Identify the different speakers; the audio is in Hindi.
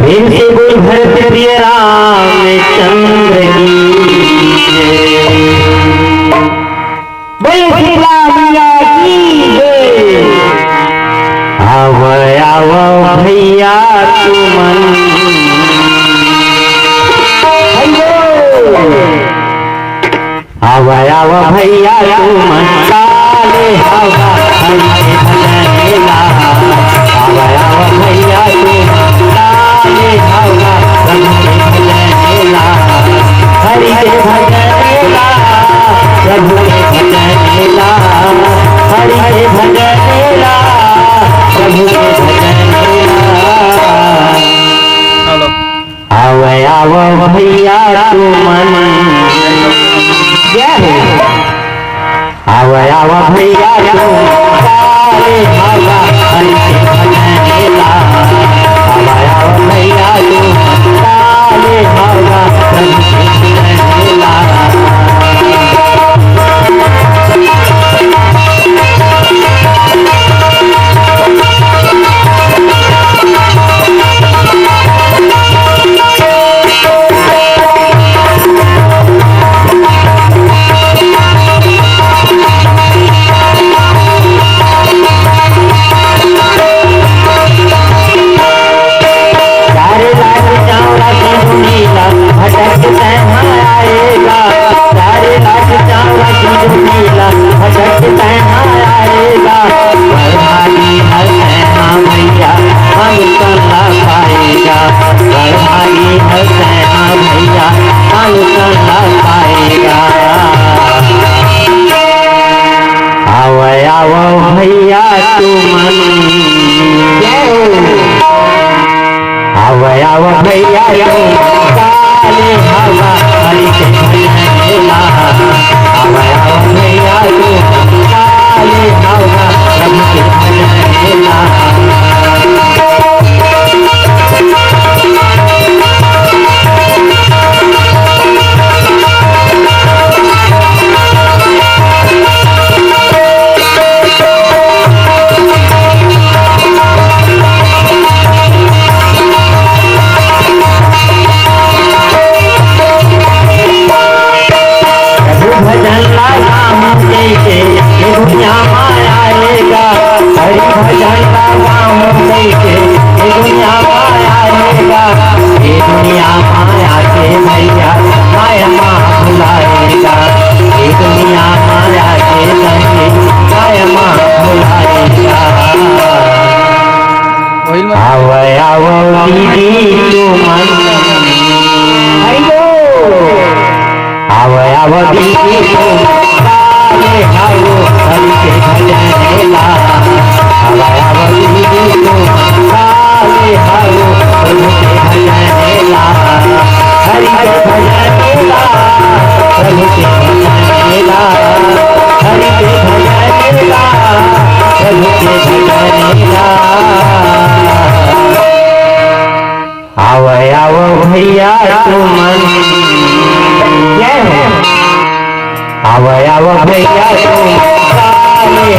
Speaker 1: फिर से बोल भरत प्रिय रामचंद्र की बोल शीला मैया की जय। आव आव भैया तुमन आव आव भैया तुमन काले हवा हरि भजनेला। आव आव भैया तुमन काले हवा हरि भजनेला। हरि के भजनेला प्रभु के भजनेला। हरि के भजनेला प्रभु के भजनेला। आव आव भैया तुमन आव आव भैया तुम काले हवा हरि के भजनेला। आव आव भैया तुम काले हवा प्रभु के भजनेला। भैया तुमन आव आव भैया तुम काले हवा हरि के भजनेला। आव आव भैया तुम काले हवा प्रभु के भजनेला। दुनिया मायाएगा हरि भजन का गाँव देखे दुनिया मायाएगा। ये दुनिया माया के भैया माया माँ भुलाएगा। ये दुनिया माया के संगे माया माँ भुलाएगा। आव आव दीदी तुमन आव आव दीदी तुम काले हारो हरि के भजनेला। आव आव दीदी तुम काले हारो प्रभु के भजनेला। हरि के भजनेला प्रभु के भजनेला। हरि के भजनेला प्रभु के भजनेला। आव आव भैया तुमन जय हो। आव आव भैया तुम काले